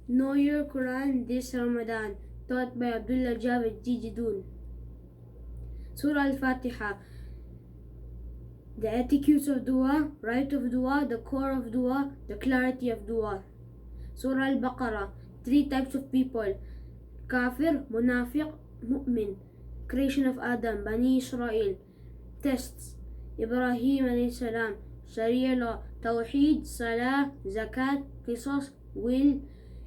Know Your Quran this Ramadan, taught by Abdullah Javed Jijidun. Surah Al-Fatiha, the etiquettes of dua, right of dua, the core of dua, the clarity of dua. Surah Al-Baqarah, three types of people: Kafir, Munafiq, Mu'min. Creation of Adam, Bani Israel. Tests: Ibrahim alayhi salam, Sharia law, Tawheed, Salah, Zakat, Qisas, will,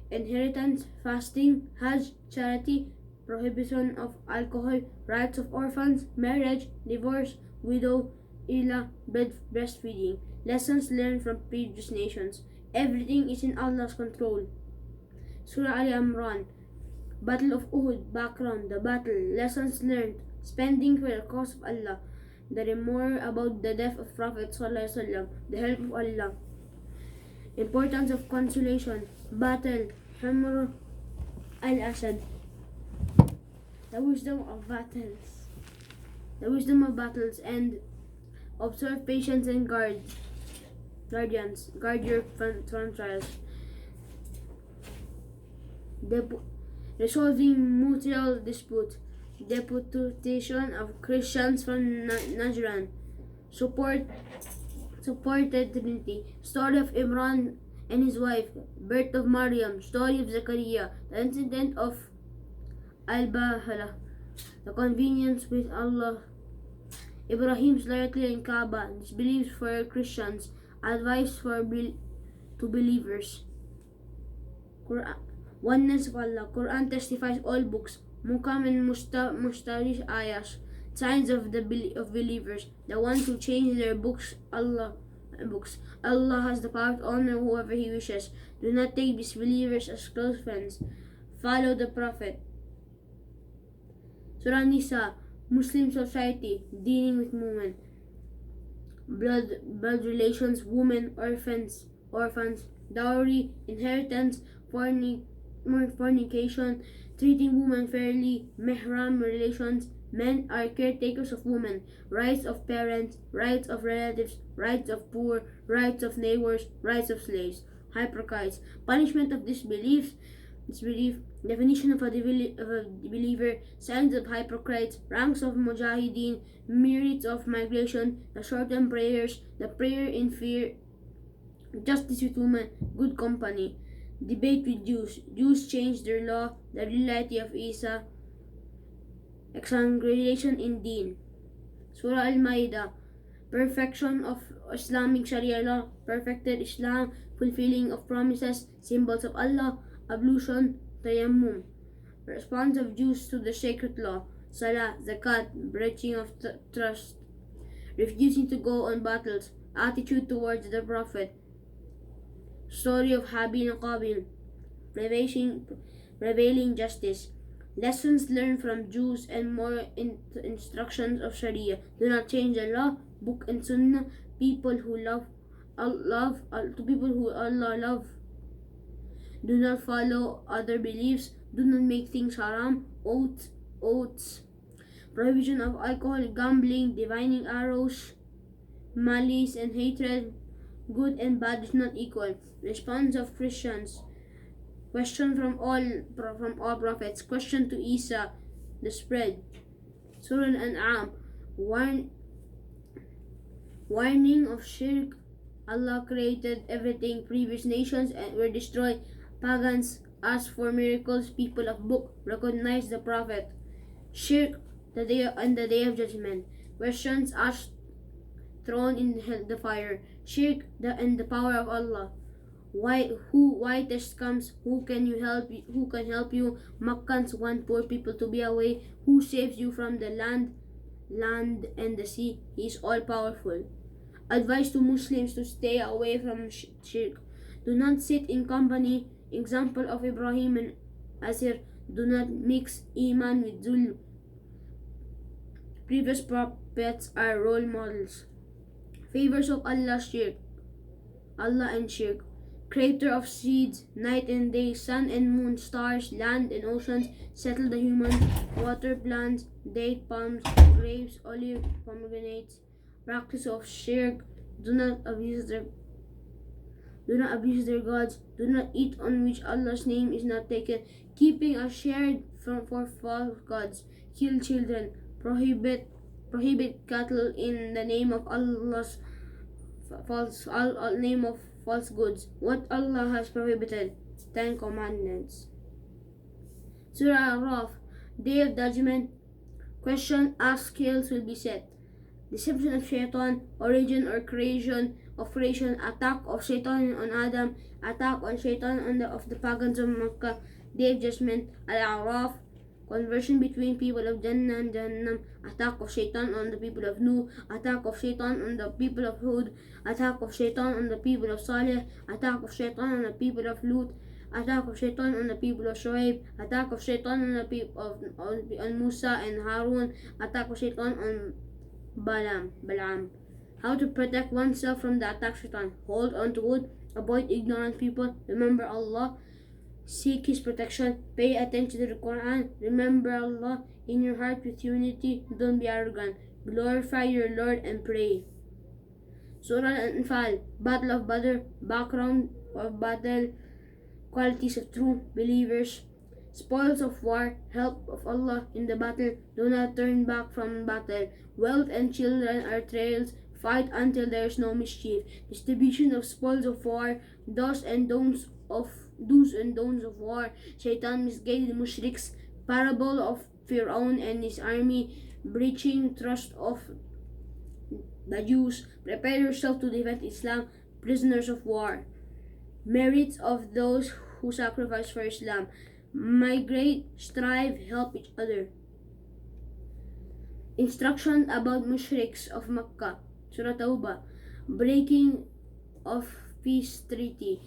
inheritance, fasting, Hajj, charity, prohibition of alcohol, rights of orphans, marriage, divorce, widow, ila, breastfeeding. Lessons learned from previous nations. Everything is in Allah's control. Surah Al Imran, Battle of Uhud, background, the battle, lessons learned, spending for the cause of Allah, the more about the death of Prophet ﷺ, the help of Allah, importance of consolation, battle, Humr al-Asad, the wisdom of battles, and observe patience and guardians, guard your front trials. Resolving mutual dispute, deportation of Christians from Najran, supported Trinity, story of Imran and his wife, birth of Maryam, story of Zechariah, the incident of Al-Bahala, the convenience with Allah, Ibrahim's loyalty in Kaaba, disbeliefs for Christians, advice to believers. Quran, oneness of Allah. Quran testifies all books. Muhkam and Mustarish ayahs, signs of believers, the ones who change their books. Allah has the power to honor whoever He wishes. Do not take disbelievers as close friends. Follow the Prophet. Surah Nisa, Muslim society, dealing with women, blood relations, women, orphans, dowry, inheritance, fornication, treating women fairly, mehram relations, men are caretakers of women, rights of parents, rights of relatives, rights of poor, rights of neighbors, rights of slaves, hypocrites, punishment of disbelief, definition of a believer, signs of hypocrites, ranks of mujahideen, merits of migration, the short-term prayers, the prayer in fear, justice with women, good company. Debate with Jews changed their law, the reality of Isa, exaggeration in deen. Surah Al-Ma'idah, perfection of Islamic Sharia law, perfected Islam, fulfilling of promises, symbols of Allah, ablution, tayammum, response of Jews to the sacred law, Salah, Zakat, breaching of trust, refusing to go on battles, attitude towards the Prophet, story of Habil and Qabil, prevailing justice, lessons learned from Jews and more instructions of Sharia. Do not change the law, book and Sunnah, people who Allah love. Do not follow other beliefs. Do not make things haram. Oaths. Prohibition of alcohol, gambling, divining arrows, malice and hatred. Good and bad is not equal. Response of Christians. Question from all prophets. Question to Isa. The spread. Surah Al-An'am. Warning of shirk. Allah created everything. Previous nations were destroyed. Pagans asked for miracles. People of book recognize the Prophet. Shirk the day of judgment. Questions asked, thrown in the fire. Shirk and the power of Allah. Why test comes? Who can help you? Makkans want poor people to be away. Who saves you from the land and the sea? He is all powerful. Advice to Muslims to stay away from shirk. Do not sit in company. Example of Ibrahim and Asir. Do not mix iman with zulm. Previous prophets are role models. Favors of Allah and shirk. Creator of seeds, night and day, sun and moon, stars, land and oceans, settle the human, water plants, date palms, grapes, olive, pomegranates. Practice of shirk. Do not abuse Do not abuse their gods. Do not eat on which Allah's name is not taken. Keeping a shared for false gods. Kill children. Prohibit cattle in the name of Allah's name of false goods. What Allah has prohibited. 10 Commandments. Surah Al-Raf. Day of Judgment. Question, ask, scales will be set. Deception of Shaitan, origin or creation of creation, attack of Shaitan on Adam, attack on Shaitan of the pagans of Makkah, Day of Judgment, Al-A'raf, conversion between people of Jannah and Jahannam, attack of Shaitan on the people of Nuh, attack of Shaitan on the people of Hud, attack of Shaitan on the people of Saleh, attack of Shaitan on the people of Lut, attack of Shaitan on the people of Shuaib, attack of Shaitan on the people of on Musa and Harun, attack of Shaitan on Balaam. How to protect oneself from the attack of Shaitan. Hold on to good, avoid ignorant people, remember Allah, seek His protection, pay attention to the Quran, remember Allah in your heart with unity, don't be arrogant, glorify your Lord and pray. Surah Al-Anfal, Battle of Badr, background of battle, qualities of true believers, spoils of war, help of Allah in the battle, do not turn back from battle, wealth and children are trails, fight until there is no mischief, distribution of spoils of war, do's and don'ts of war, Shaitan misguided mushriks, parable of Fir'aun and his army, breaching trust of the Jews, prepare yourself to defend Islam, prisoners of war, merits of those who sacrifice for Islam, migrate, strive, help each other. Instruction about mushriks of Makkah, Surah Tawbah, breaking of peace treaty,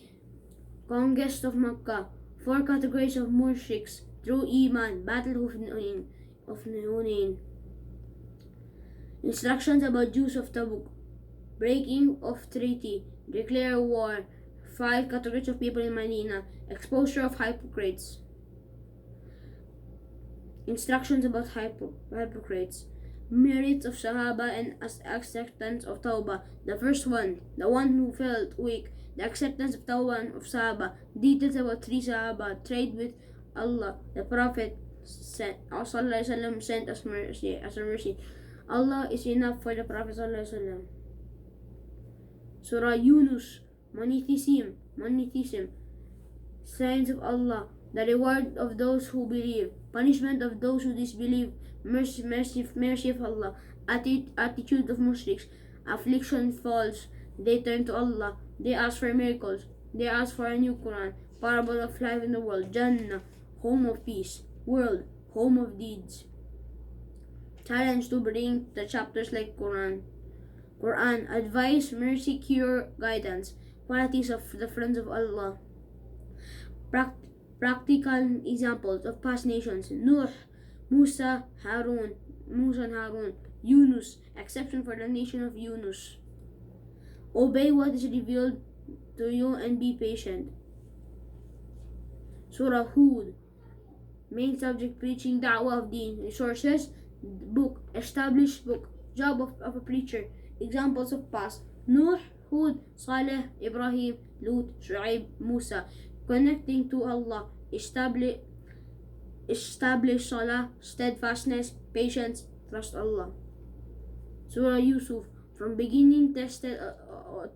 conquest of Makkah, 4 categories of mushriks, true Iman, battle of Hunayn. Instructions about Jews of Tabuk, breaking of treaty, declare war, 5 categories of people in Medina, exposure of hypocrites. Instructions about hypocrites, merits of Sahaba and acceptance of Tawbah. The first one, the one who felt weak, the acceptance of Tawbah of Sahaba. Details about 3 Sahaba, trade with Allah, the Prophet sent as mercy. Allah is enough for the Prophet ﷺ. Surah Yunus, monotheism, signs of Allah, the reward of those who believe, punishment of those who disbelieve, mercy of Allah, attitude of mushriks, affliction falls, they turn to Allah, they ask for miracles, they ask for a new Quran, parable of life in the world, Jannah, home of peace, world, home of deeds. Challenge to bring the chapters like Quran, advice, mercy, cure, guidance, qualities of the friends of Allah. Practical examples of past nations, Nuh, Musa and Harun, Yunus, exception for the nation of Yunus. Obey what is revealed to you and be patient. Surah Hud, main subject preaching da'wah of deen. Resources, book, established book, job of a preacher, examples of past, Nuh, Hud, Saleh, Ibrahim, Lut, Shu'aib, Musa, connecting to Allah, establish salah, steadfastness, patience, trust Allah. Surah Yusuf, from beginning tested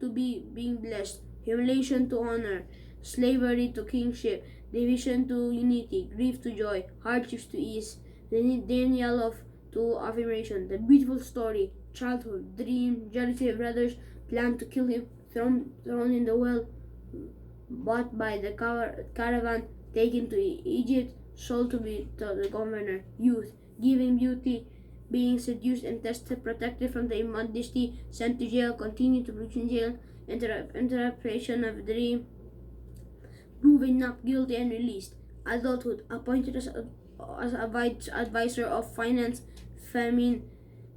to being blessed, humiliation to honor, slavery to kingship, division to unity, grief to joy, hardships to ease, denial to affirmation, the beautiful story, childhood, dream, jealousy of brothers, plan to kill him, thrown in the well, bought by the caravan, taken to Egypt, sold to the governor, youth, giving beauty, being seduced and tested, protected from the immodesty, sent to jail, continued to be in jail, interpretation of dream, proven not guilty and released, adulthood, appointed as advisor of finance, famine,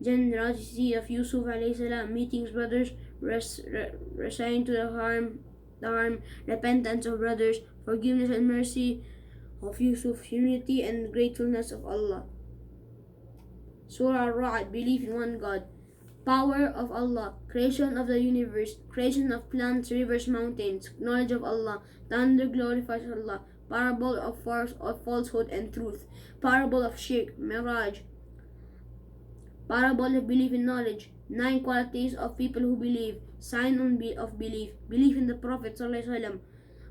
generosity of Yusuf alayhi salam, meetings brothers, resigned to the harm, repentance of brothers, forgiveness and mercy of Yusuf, unity and gratefulness of Allah. Surah Al-Ra'd, belief in one God, Power of Allah, creation of the universe, creation of plants, rivers, mountains, knowledge of Allah, thunder glorifies Allah, parable of falsehood and truth, parable of shirk, mirage, parable of belief in knowledge, 9 qualities of people who believe, sign of belief, belief in the Prophet ﷺ.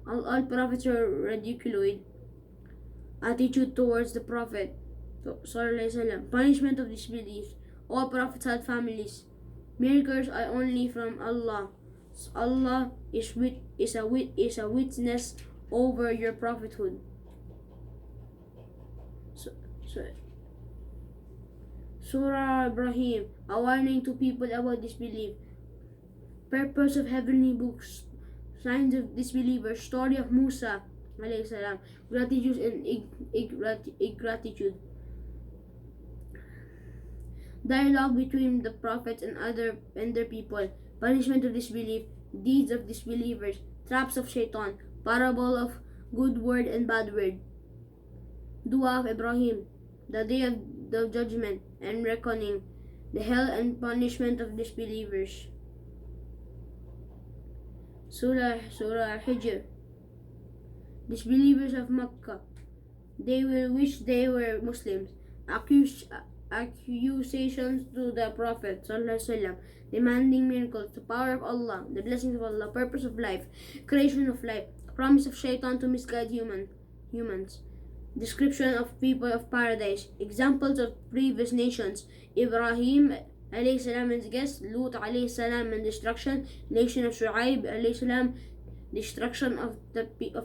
All prophets are ridiculoid, attitude towards the Prophet ﷺ, punishment of disbelief. All prophets had families. Miracles are only from Allah. Allah is a witness over your prophethood. Surah Ibrahim, a warning to people about disbelief. Purpose of heavenly books, signs of disbelievers, story of Musa alayhi salam, gratitude and ingratitude. Dialogue between the prophets and their people, punishment of disbelief, deeds of disbelievers, traps of shaitan, parable of good word and bad word. Dua of Ibrahim, the day of the judgment and reckoning, the hell and punishment of disbelievers. Surah Hijr, disbelievers of Makkah, they will wish they were Muslims. Accusations to the Prophet ﷺ, demanding miracles, the power of Allah, the blessings of Allah, purpose of life, creation of life, promise of shaitan to misguide humans, description of people of paradise, examples of previous nations, Ibrahim alayhi salam and his guest, Lut alayhi salam and destruction, nation of Shu'aib alayhi salam, destruction of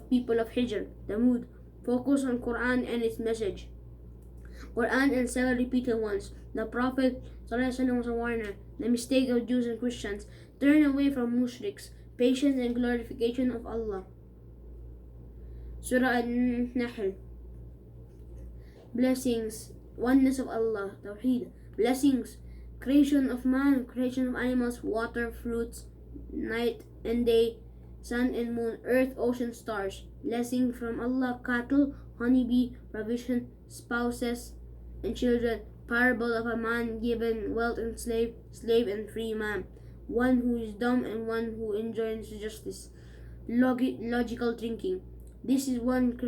people of Hijr, Thamud. Focus on Quran and its message. Quran and 7 repeated ones. The Prophet ﷺ was a warner. The mistake of Jews and Christians. Turn away from mushriks. Patience and glorification of Allah. Surah An-Nahl. Blessings. Oneness of Allah. Tawheed. Blessings. Creation of man, creation of animals, water, fruits, night and day, sun and moon, earth, ocean, stars. Blessing from Allah, cattle, honeybee, provision, spouses and children. Parable of a man given wealth and slave and free man. One who is dumb and one who enjoys justice. Logical thinking. This is the one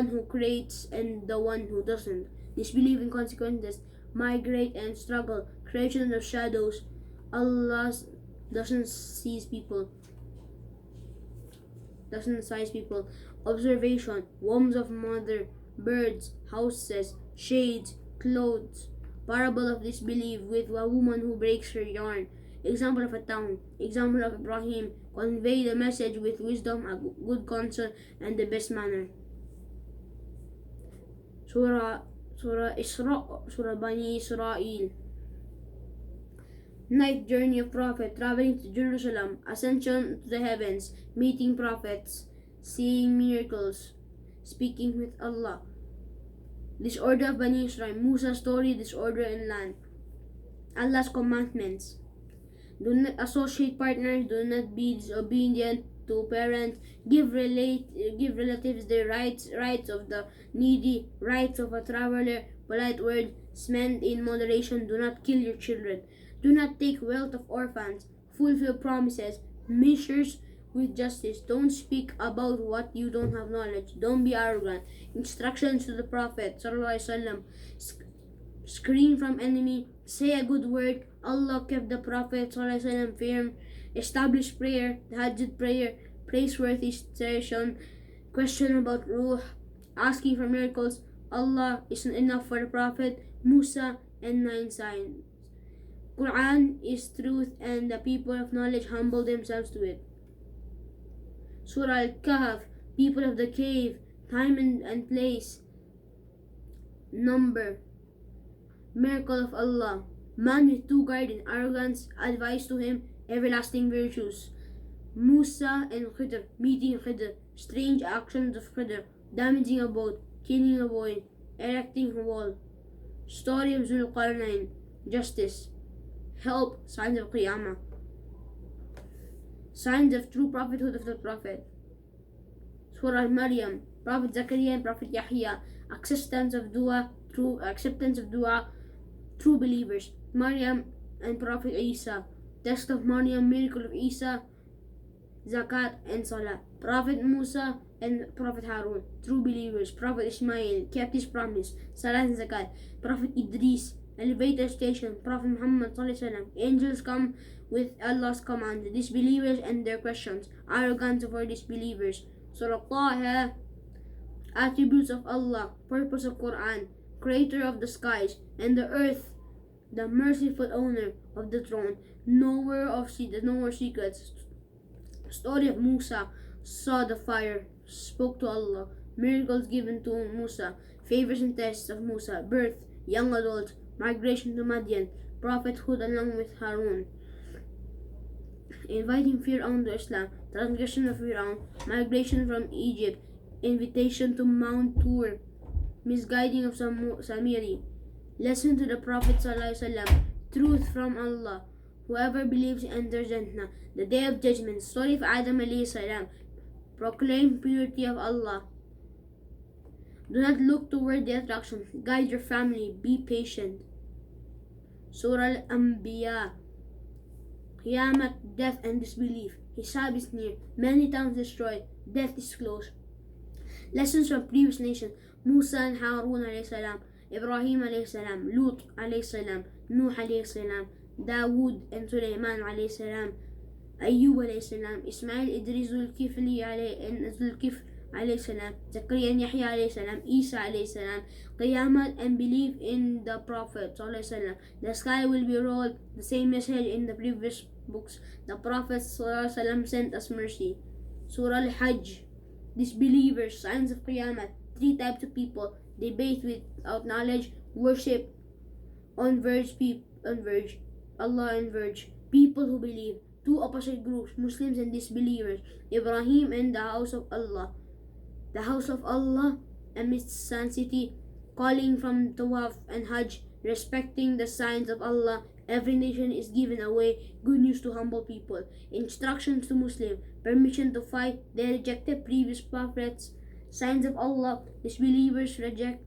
who creates and the one who doesn't. Disbelief in consequences. Migrate and struggle. Creation of shadows. Allah doesn't size people. Observation. Wombs of mother. Birds. Houses. Shades. Clothes. Parable of disbelief with a woman who breaks her yarn. Example of a town. Example of Ibrahim. Convey the message with wisdom, a good counsel, and the best manner. Surah Bani Israel. Night journey of Prophet, traveling to Jerusalem, ascension to the heavens, meeting prophets, seeing miracles, speaking with Allah. Disorder of Bani Israel, Musa's story, disorder in land. Allah's commandments. Do not associate partners, do not be disobedient to parents, give relatives their rights of the needy, rights of a traveler, polite words, spend in moderation, do not kill your children, do not take wealth of orphans, fulfill promises, measures with justice, don't speak about what you don't have knowledge, don't be arrogant, instructions to the Prophet ﷺ, screen from enemy, say a good word. Allah kept the Prophet ﷺ firm, established prayer, the Hajj prayer, praiseworthy session, question about ruh, asking for miracles. Allah isn't enough for the Prophet, Musa, and 9 signs. Quran is truth and the people of knowledge humble themselves to it. Surah Al-Kahf, people of the cave, time and place, number, miracle of Allah, man with 2 gardens, arrogance, advice to him, everlasting virtues. Musa and Khidr, meeting Khidr, strange actions of Khidr, damaging a boat, killing a boy, erecting a wall. Story of Zulqarnain, justice, help, signs of Qiyamah. Signs of true prophethood of the Prophet. Surah Maryam, Prophet Zakaria and Prophet Yahya, acceptance of dua, true believers. Maryam and Prophet Isa, test of Maryam, miracle of Isa, Zakat and Salah. Prophet Musa and Prophet Harun, true believers. Prophet Ismail kept his promise, Salah and Zakat. Prophet Idris, elevator station. Prophet Muhammad Sallallahu Alaihi Wasallam, angels come with Allah's command. Disbelievers and their questions, arrogance for disbelievers. Surah Taha, attributes of Allah, purpose of Quran, creator of the skies and the earth, the merciful owner of the throne, knower of secrets. Story of Musa, saw the fire, spoke to Allah, miracles given to Musa, favors and tests of Musa, birth, young adult, migration to Madian, prophethood along with Harun, inviting Fir'aun to Islam, transgression of Fir'aun, migration from Egypt, invitation to Mount Tur, misguiding of Samiri, lesson to the Prophet ﷺ, truth from Allah, whoever believes enters Jannah, the day of judgment, story of Adam alayhi salam, proclaim purity of Allah. Do not look toward the attraction, guide your family, be patient. Surah Al-Anbiya, Qiyamah, death and disbelief, Hisab is near, many towns destroyed, death is close. Lessons from previous nations, Musa and Harun alayhi salam, Ibrahim alayhi salam, Lut alayhi salam, Nuh alayhi salam, Dawood and Sulaiman alayhi salam, Ayyub alayhi salam, Ismail, Idris, Zulkifli alayhi salam, Zakaria and Yahya alayhi salam, Isa alayhi salam, Qiyamah and believe in the Prophet sallallahu alaihi wasallam. The sky will be rolled, the same message in the previous books. The Prophet sallallahu alaihi wasallam sent us mercy. Surah Al-Hajj, disbelievers, signs of Qiyamah, three types of people, debate without knowledge, worship on verge, Allah on verge, people who believe, two opposite groups, Muslims and disbelievers, Ibrahim and the house of Allah. The house of Allah amidst Sun City, calling from Tawaf and Hajj, respecting the signs of Allah. Every nation is given away, good news to humble people, instructions to Muslim, permission to fight, they rejected previous prophets, signs of Allah, disbelievers reject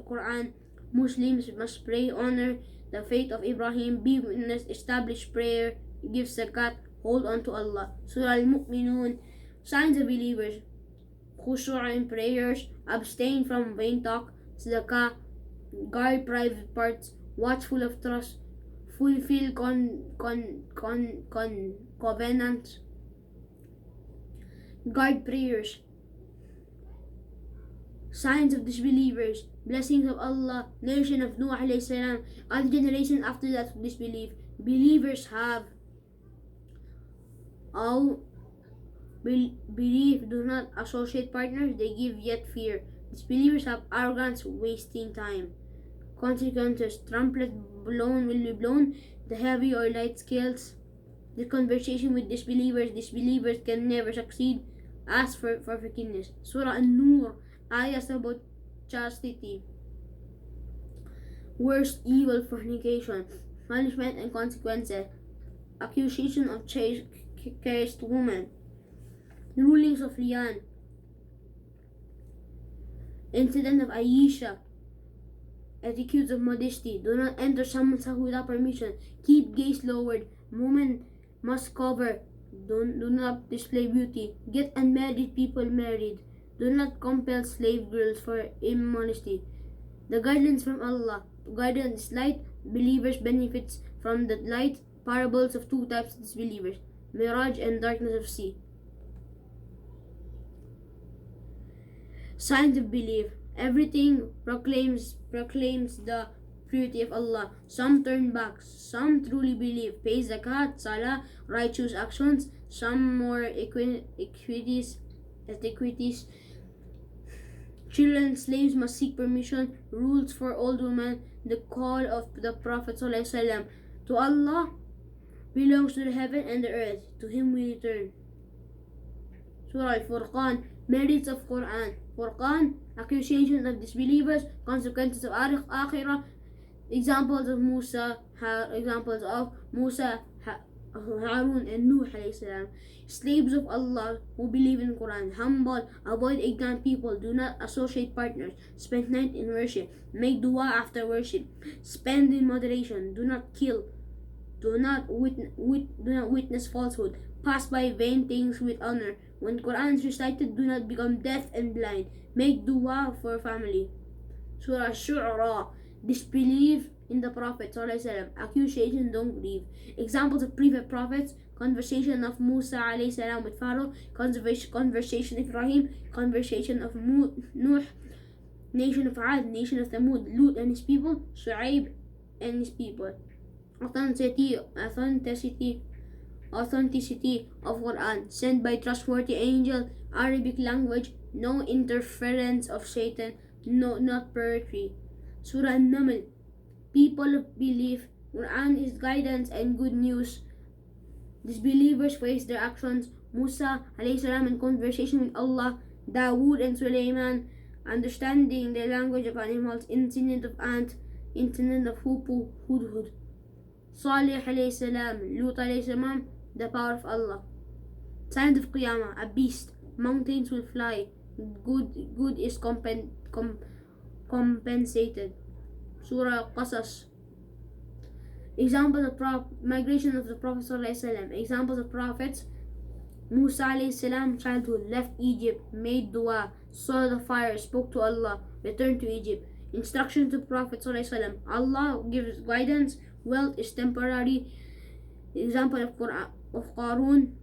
Quran, Muslims must pray, honor the faith of Ibrahim, be witness, establish prayer, give zakat, hold on to Allah. Surah Al-Mu'minun, signs of believers, khushu' in prayers, abstain from vain talk, zakah, guard private parts, watchful of trust, fulfill covenants, guard prayers. Signs of disbelievers, blessings of Allah, nation of Nuh alayhi salam, other generations after that who disbelieve. Believers have all believe, do not associate partners, they give yet fear. Disbelievers have arrogance, wasting time. Consequences, trumpet blown will be blown, the heavy or light scales. The conversation with disbelievers can never succeed. Ask for forgiveness. Surah An-Nur, ayahs about chastity. Worst evil, fornication, punishment and consequences. Accusation of chaste woman. The rulings of Lian. Incident of Aisha. Attitudes of modesty. Do not enter someone's house without permission. Keep gaze lowered. Women must cover. Do not display beauty. Get unmarried people married. Do not compel slave girls for immodesty. The guidance from Allah. Guidance is light. Believers benefits from the light. Parables of two types of disbelievers. Mirage and darkness of sea. Signs of belief. Everything proclaims the purity of Allah. Some turn back. Some truly believe. Pay zakat, salah, righteous actions. Some more equities. Children, slaves must seek permission. Rules for old women. The call of the Prophet ﷺ. To Allah belongs to the heaven and the earth. To Him we return. Surah Al-Furqan, merits of Quran. Furqan, accusations of disbelievers, consequences of Akhirah, examples of Musa, Harun and Nuh alayhi salam. Slaves of Allah who believe in Quran, humble, avoid ignorant people, do not associate partners, spend night in worship, make dua after worship, spend in moderation, do not kill, Do not witness falsehood. Pass by vain things with honor. When Quran is recited, do not become deaf and blind. Make dua for family. Surah Shu'ara. Disbelieve in the Prophet ﷺ. Accusation, don't believe. Examples of previous prophets. Conversation of Musa ﷺ with Pharaoh. Conversation of Ibrahim. Conversation of Nuh. Nation of Ad. Nation of Thamud. Lut and his people. Shu'aib and his people. Authenticity of Quran. Sent by trustworthy angel. Arabic language. No interference of Satan. No, not poetry. Surah An-Naml. People of belief. Quran is guidance and good news. Disbelievers face their actions. Musa alayhi in conversation with Allah. Dawood and Sulaiman understanding the language of animals. Incident of ant. Incident of hudhud. Salih alayhi Lut alayhi the power of Allah. Signs of Qiyamah. A beast. Mountains will fly. Good is compensated. Surah Qasas. Examples of migration of the Prophet ﷺ. Examples of prophets. Musa ﷺ, childhood, left Egypt, made dua, saw the fire, spoke to Allah, returned to Egypt. Instruction to Prophet ﷺ. Allah gives guidance, wealth is temporary. Example of Qarun,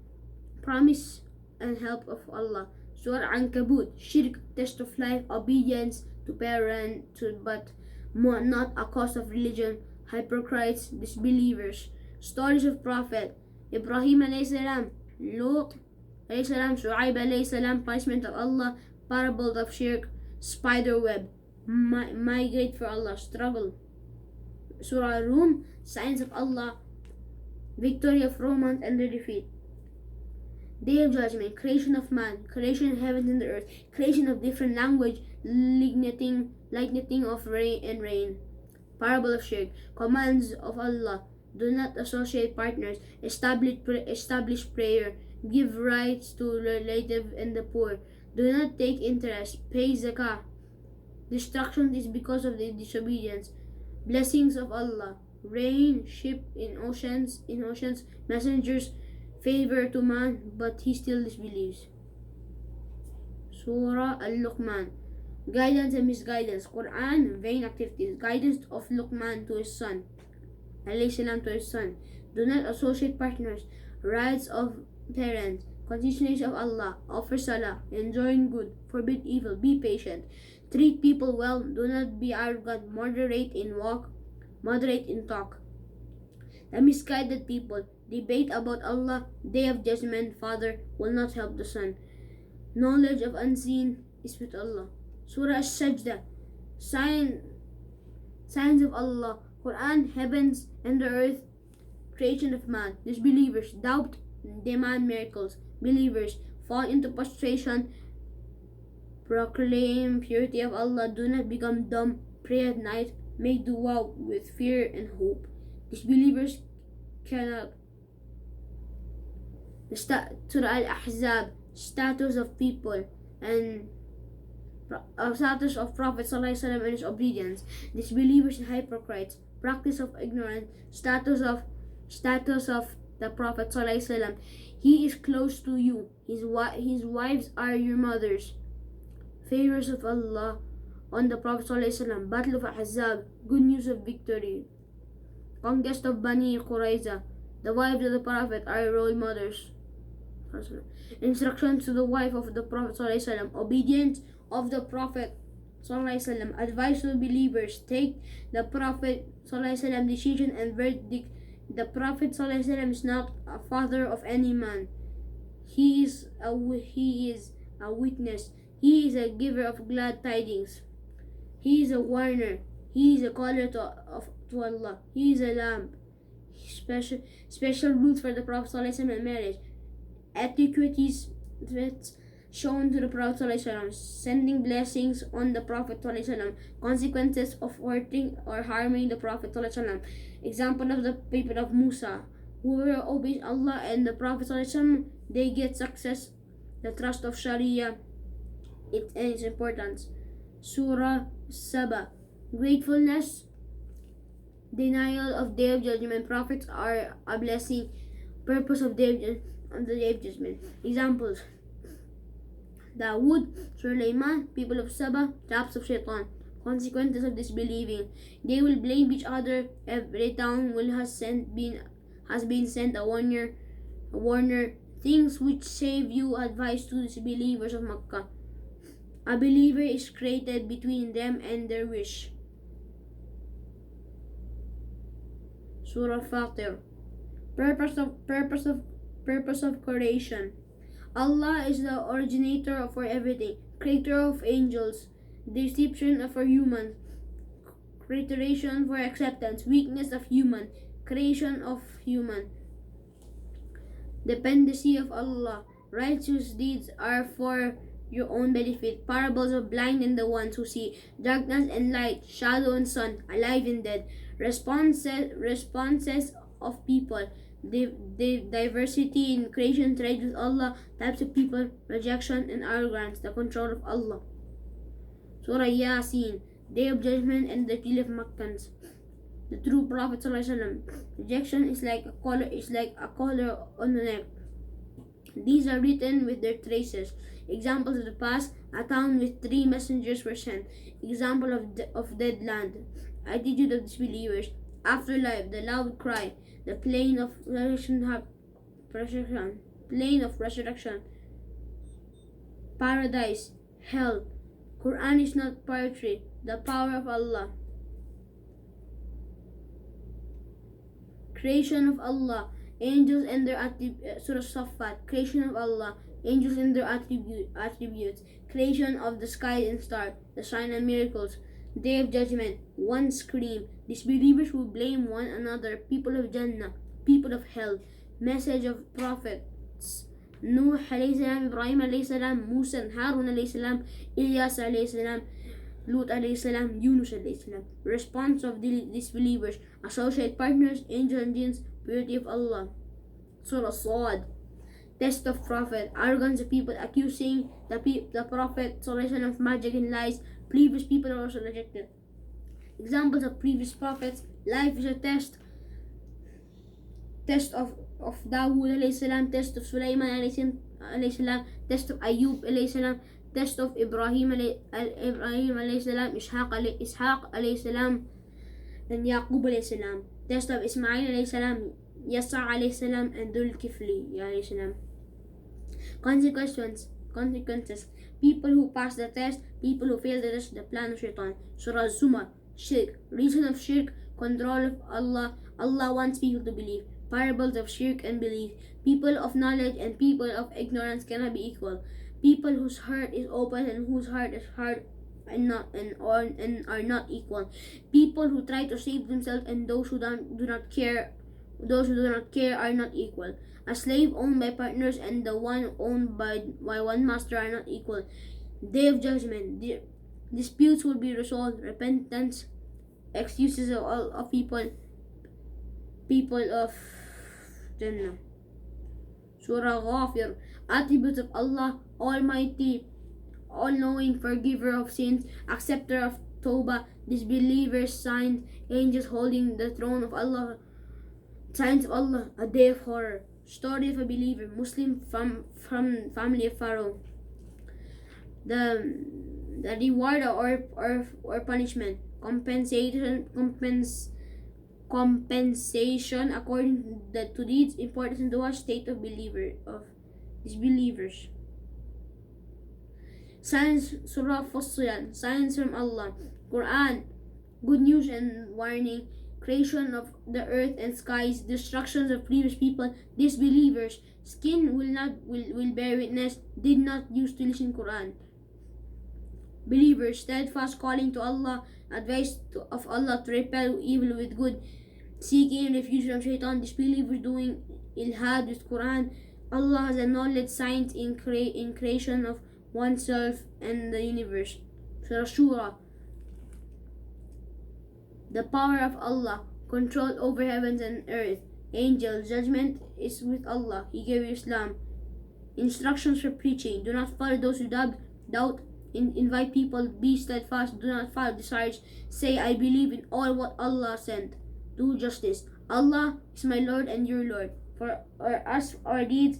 promise and help of Allah. Surah Ankabut, shirk, test of life, obedience to parents, but not a cause of religion, hypocrites, disbelievers. Stories of Prophet Ibrahim alayhi salam, Lut alayhi salam, Shu'aib alayhi salam, punishment of Allah, parable of shirk, spider web, migrate for Allah, struggle. Surah Rum, signs of Allah, victory of Romans and their defeat. Day of Judgment, creation of man, creation of heavens and the earth, creation of different language, lightning of rain. Parable of shirk, commands of Allah, do not associate partners, establish prayer, give rights to relative and the poor, do not take interest, pay zakah. Destruction is because of the disobedience. Blessings of Allah, rain, ship in oceans, messengers, favor to man, but he still disbelieves. Surah Al-Luqman, guidance and misguidance. Quran, vain activities. Guidance of Luqman to his son, alayhi salam, to his son. Do not associate partners. Rights of parents. Continuation of Allah. Offer salah. Enjoying good. Forbid evil. Be patient. Treat people well. Do not be arrogant. Moderate in walk. Moderate in talk. The misguided people. Debate about Allah. Day of judgment. Father will not help the son. Knowledge of unseen is with Allah. Surah As-Sajdah, signs of Allah. Quran, heavens and the earth, creation of man. Disbelievers doubt, demand miracles. Believers fall into prostration, proclaim purity of Allah. Do not become dumb. Pray at night. Make dua with fear and hope. Disbelievers cannot. Surah Al-Ahzab, status of people and status of Prophet ﷺ and his obedience. Disbelievers and hypocrites, practice of ignorance, status of the Prophet ﷺ. He is close to you. His wives are your mothers. Favors of Allah on the Prophet ﷺ. Battle of Ahzab, good news of victory. Conquest of Bani Qurayza. The wives of the Prophet are role mothers. Instructions to the wife of the Prophet ﷺ. Obedience of the Prophet ﷺ. Advice to believers. Take the Prophet ﷺ decision and verdict. The Prophet ﷺ is not a father of any man. He is a witness. He is a giver of glad tidings. He is a warner. He is a caller to Allah. He is a lamp. Special rules for the Prophet ﷺ and marriage. Etiquettes shown to the Prophet ﷺ, sending blessings on the Prophet ﷺ, consequences of hurting or harming the Prophet ﷺ. Example of the people of Musa, whoever obeys Allah and the Prophet ﷺ, they get success. The trust of Sharia and its importance. Surah Saba, gratefulness Denial of Day of Judgment. Prophets are a blessing. Purpose of the Day of Judgment. Examples: Dawood, Sulaiman, people of Saba, traps of Shaitan. Consequences of disbelieving. They will blame each other. Every town has been sent a warner. Things which save you advice to disbelievers of Makkah. A believer is created between them and their wish. Surah Fatir. Purpose of creation. Allah is the originator for everything, creator of angels, description for humans, creation for acceptance, weakness of human, creation of human, dependency of Allah. Righteous deeds are for your own benefit. Parables of blind and the ones who see, darkness and light, shadow and sun, alive and dead. Responses of people. The diversity in creation, trade with Allah, types of people, rejection and arrogance, the control of Allah. Surah Yasin, Day of Judgment and the Deal of Makkans. The true Prophet ﷺ. Rejection is like a collar on the neck. These are written with their traces. Examples of the past: a town with 3 messengers were sent. Example of dead land. Attitude of disbelievers. Afterlife, the loud cry, the plain of resurrection, paradise, hell. Quran is not poetry, the power of Allah. Creation of Allah, angels and their Surah Saffat. Creation of Allah, angels and their attributes. Creation of the sky and star, the sign and miracles. Day of Judgment, one scream. Disbelievers will blame one another. People of Jannah, people of hell. Message of prophets: Nuh alayhi salam, Ibrahim alayhi salam, Musa, Harun alayhi salam, Ilyas alayhi salam, Lut alayhi salam, Yunus alayhi salam. Response of disbelievers: associate partners, angels and jinns, purity of Allah. Surah Sad. Test of Prophet. Arrogance of people accusing the Prophet of magic and lies. Previous people are also rejected. Examples of previous prophets. Life is a test. Test of Dawood alayhi salam, test of Sulaiman alayhi salam, test of Ayub alayhi salam, test of Ibrahim alayhi salam, Ishaq alayhi salam, and Yaqub alayhi salam, test of Ismail alayhi salam, Yasa alayhi salam, and Dhul Kifli alayhi salam. Consequences. People who pass the test, people who fail the test, the plan of Shaitan. Surah Zumar. Shirk. Reason of shirk, control of Allah. Allah wants people to believe. Parables of shirk and belief. People of knowledge and people of ignorance cannot be equal. People whose heart is open and whose heart is hard and are not equal. People who try to save themselves and those who do not care are not equal. A slave owned by partners and the one owned by one master are not equal. Day of Judgment. Disputes will be resolved. Repentance. Excuses of people of Jannah. Surah Ghafir. Attributes of Allah, Almighty, all-knowing, forgiver of sins, acceptor of Tawbah, disbelievers, signs, angels holding the throne of Allah, signs of Allah, a day of horror. Story of a believer, Muslim from family of Pharaoh. The reward or punishment, compensation according to deeds, importance in the state of disbelievers. Signs, Surah Fussilat, signs from Allah. Quran, good news and warning. Creation of the earth and skies, destructions of previous people, disbelievers. Skin will bear witness, did not used to listen Quran. Believers, steadfast calling to Allah, advice of Allah to repel evil with good, seeking refuge from Shaitan. Disbelievers doing ilhad with Quran. Allah has a knowledge, science in creation of oneself and the universe. Surah Shura. The power of Allah, control over heavens and earth. Angels, judgment is with Allah. He gave you Islam. Instructions for preaching. Do not follow those who doubt. Invite people. Be steadfast. Do not follow desires. Say, I believe in all what Allah sent. do justice. Allah is my Lord and your Lord. For us, our deeds,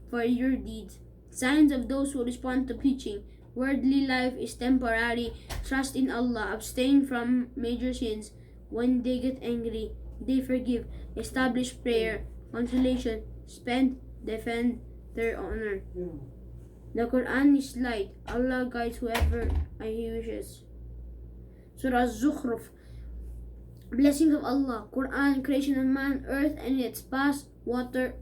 for your deeds. Signs of those who respond to preaching. Worldly life is temporary. Trust in Allah. Abstain from major sins. When they get angry, they forgive. Establish prayer, consolation, spend, defend their honor. The Quran is light. Allah guides whoever He wishes. Surah Zukhruf. Blessings of Allah. Quran, creation of man, earth and its paths, water,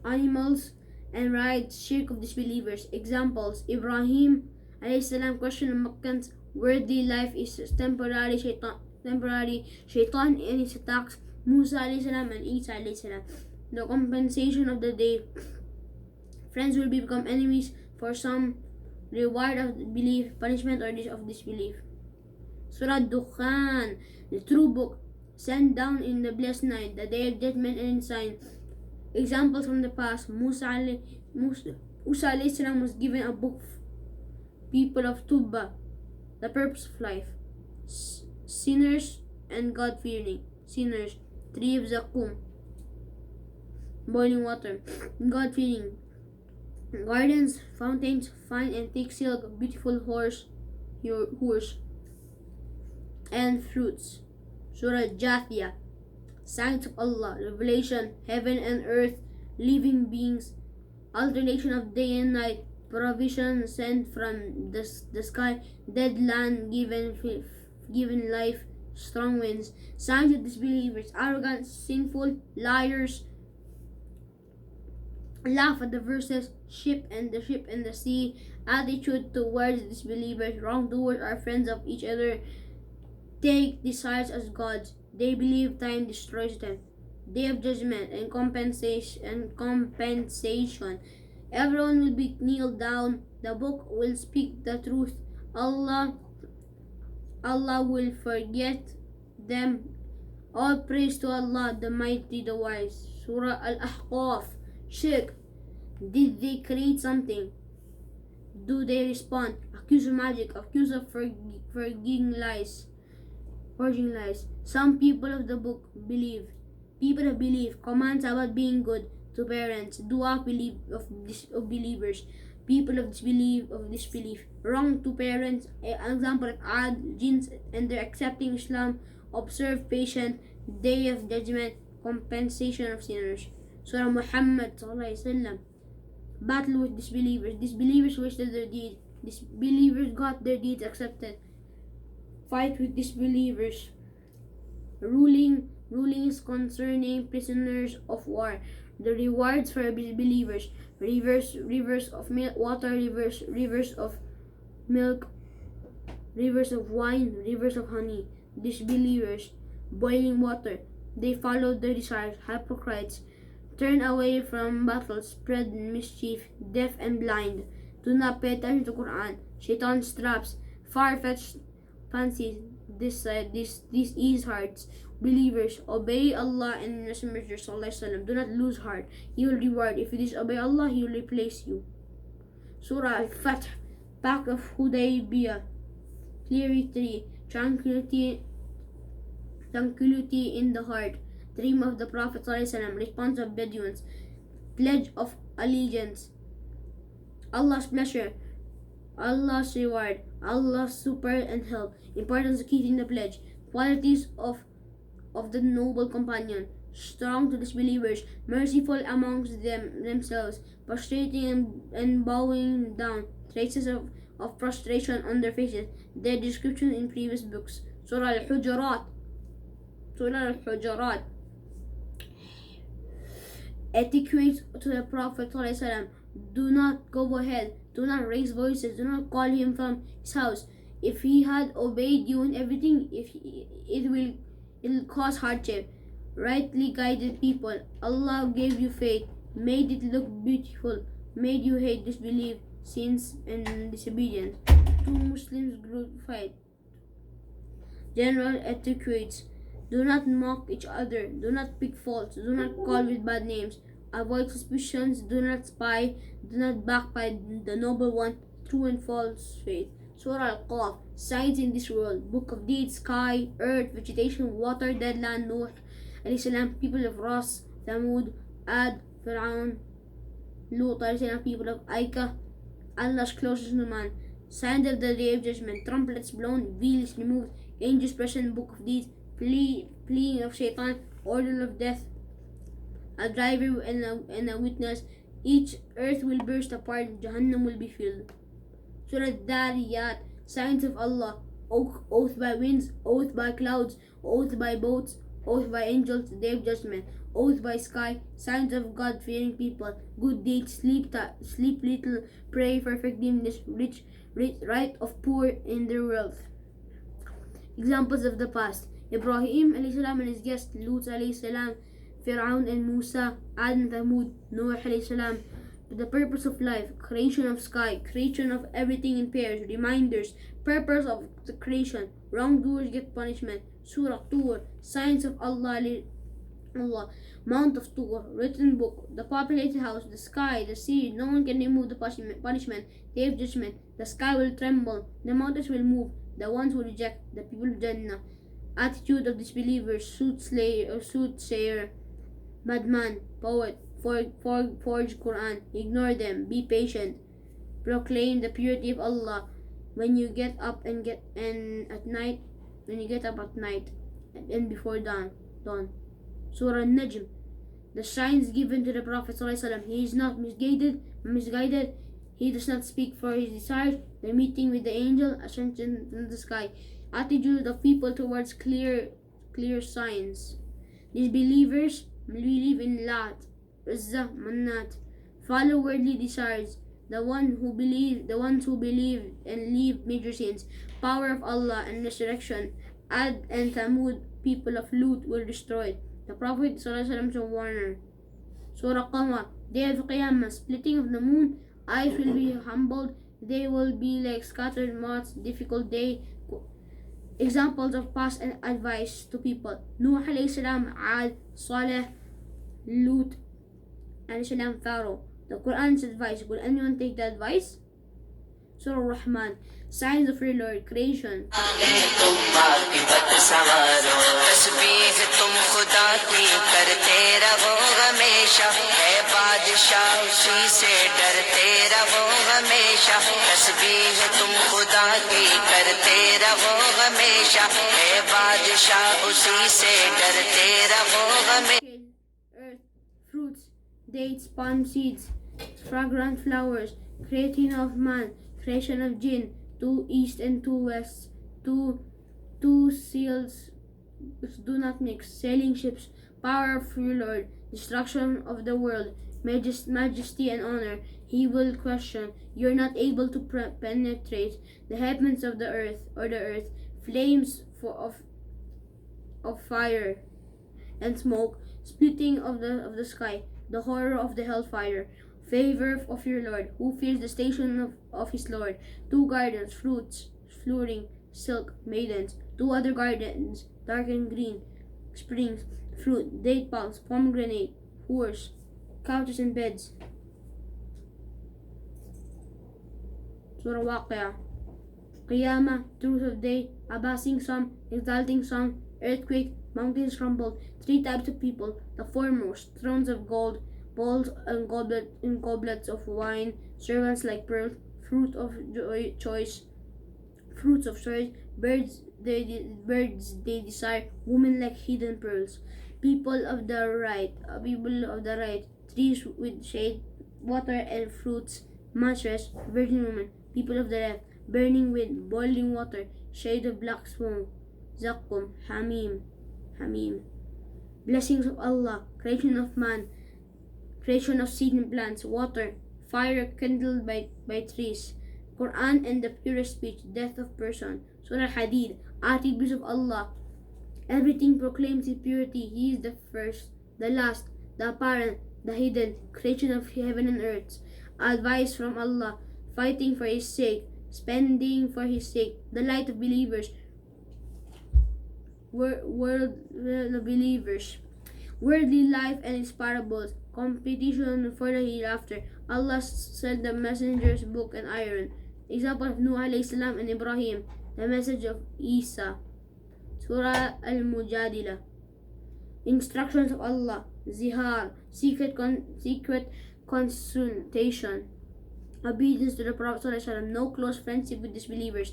animals, and rides. Shirk of disbelievers. Examples: Ibrahim alayhi salam questioned the Meccans. Worldly life is temporary. Shaitan and his attacks. Musa alayhi salam and Isa alayhi salam. The compensation of the day. Friends will become enemies for some. Reward of belief, punishment or of disbelief. Surah Dukhan, the true book, sent down in the blessed night, the day of judgment and sign. Examples from the past: Musa alayhi salam was given a book. People of Tuba, the purpose of life. Sinners and God-fearing. Sinners, tree of Zakum, boiling water. God-fearing. Gardens, fountains, fine and thick silk, beautiful horse, and fruits. Surah Jathiyah, signs of Allah, revelation, heaven and earth, living beings, alternation of day and night, provision sent from the sky, dead land given life, strong winds, signs of disbelievers, arrogant, sinful, liars, laugh at the verses, ship and the sea, attitude towards disbelievers, wrongdoers are friends of each other, take desires as gods, they believe time destroys them, day of judgment and compensation. Everyone will be kneeled down, the book will speak the truth, Allah will forget them. All praise to Allah, the mighty, the wise. Surah Al-Ahqaf. Shirk. Did they create something? Do they respond? Accuse of magic, accuse of forging lies. Some people of the book believe. People of belief, commands about being good to parents, dua of believers. People of disbelief, wrong to parents. An example of Ad, jinns, and their accepting Islam. Observe patient, day of judgment, compensation of sinners. Surah Muhammad sallallahu alaihi wasallam. Battle with disbelievers. Disbelievers wasted their deeds. Disbelievers got their deeds accepted. Fight with disbelievers. Rulings concerning prisoners of war. The rewards for disbelievers. Rivers of water, rivers of milk, rivers of wine, rivers of honey. Disbelievers, boiling water. They followed their desires. Hypocrites, turn away from battle, spread mischief, deaf and blind. Do not pay attention to Quran. Shaitan's traps, far-fetched fancies, this ease hearts. Believers, obey Allah and Messenger sallallahu alaihi wasallam. Do not lose heart. He will reward. If you disobey Allah, He will replace you. Surah Al-Fath, Pact of Hudaybiyah, clarity, tranquility in the heart. Dream of the Prophet sallallahu alaihi wasallam. Response of Bedouins. Pledge of allegiance. Allah's pleasure, Allah's reward, Allah's support and help. Importance of keeping the pledge. Qualities of the noble companion. Strong to disbelievers, merciful amongst themselves, prostrating and bowing down. Traces of prostration on their faces. Their description in previous books. Surah Al-Hujurat. Etiquette to the Prophet ﷺ. Do not go ahead. Do not raise voices. Do not call him from his house. If he had obeyed you in everything, it'll cause hardship. Rightly guided people. Allah gave you faith, made it look beautiful, made you hate disbelief, sins and disobedience. Two Muslims group fight. General etiquettes. Do not mock each other. Do not pick faults. Do not call with bad names. Avoid suspicions. Do not spy. Do not backbite the noble one. True and false faith. Surah Al-Qaf, signs in this world, book of deeds, sky, earth, vegetation, water, dead land, Nuh, alayhi salam, people of Ras, Thamud, Ad, Fir'aun, Lut, alayhi salam, people of Aika, Allah's closest to man, signs of the day of judgment, trumpets blown, veils removed, angels present, book of deeds, fleeing of shaitan, order of death, a driver and a witness, each earth will burst apart, Jahannam will be filled. Surah Dariyat, signs of Allah, oath by winds, oath by clouds, oath by boats, oath by angels, day of judgment, oath by sky, signs of God-fearing people, good deeds, sleep little, pray for forgiveness, rich, right of poor in their wealth. Examples of the past: Ibrahim alayhi salam and his guest, Lut alayhi salam, Fir'aun and Musa, Ad and Thamud, Noah alayhi salam. The purpose of life, creation of sky, creation of everything in pairs, reminders, purpose of the creation, wrongdoers get punishment, Surah Tur, signs of Allah, Mount of Tur, written book, the populated house, the sky, the sea, no one can remove the punishment, day of judgment, the sky will tremble, the mountains will move, the ones who reject, the people of Jannah, attitude of disbelievers, soothsayer, madman, poet, forge Quran, ignore them, be patient, proclaim the purity of Allah when you get up at night and before dawn. Surah Najm, the signs given to the Prophet ﷺ. He is not misguided, he does not speak for his desires, the meeting with the angel, ascension in the sky, attitude of people towards clear signs. These believers believe in Lat, Uzza, Manat, follow worldly desires, the ones who believe and leave major sins, power of Allah and resurrection. Ad and Thamud, people of Lut, were destroyed. The Prophet ﷺ is a warner. Surah Qamar, day of Qiyamah, splitting of the moon, eyes will be humbled, they will be like scattered moths, difficult day. Examples of past advice to people: Nuh alayhi salam, Ad, Saleh, Lut alayhi salam, Pharaoh. The Quran's advice, will anyone take the advice? Surah Rahman, signs of your Lord, creation. Earth, fruits, dates, palm seeds, fragrant flowers, creating of man, creation of jinn, two east and two west, two seals which do not mix, sailing ships, power of your Lord, destruction of the world, majesty and honor. He will question, you're not able to penetrate the heavens of the earth, flames of fire and smoke, splitting of the sky, the horror of the hellfire, favor of your Lord, who fears the station of his Lord, two gardens, fruits, flourishing, silk, maidens, two other gardens, dark and green, springs, fruit, date palms, pomegranate, horse, couches and beds. Surah Waqi'ah, Qiyamah, truth of day, abasing some, exalting some, earthquake, mountains crumbled, three types of people, the foremost, thrones of gold, bowls and goblets of wine, servants like pearls, fruits of choice, birds they desire, women like hidden pearls, people of the right, trees with shade, water and fruits, mattress, virgin woman, people of the left, burning wind, boiling water, shade of black smoke, Zakkum, Hamim. Blessings of Allah, creation of man, creation of seed and plants, water, fire kindled by trees, Quran and the purest speech, death of person, Surah Hadid, attributes of Allah, everything proclaims His purity, He is the first, the last, the apparent, the hidden, creation of heaven and earth, advice from Allah, fighting for His sake, spending for His sake, the light of believers, worldly life and its parables, competition for the hereafter. Allah sent the messengers, book and iron, Example of Nuh alayhi salam and Ibrahim. The message of Isa. Surah Al-Mujadila. Instructions of Allah. Zihar. Secret consultation. Obedience to the Prophet ﷺ. No close friendship with disbelievers.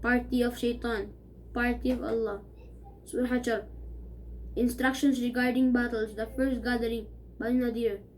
Party of Shaitan. Party of Allah. Surah Hajr. Instructions regarding battles. The first gathering. Banu Nadir.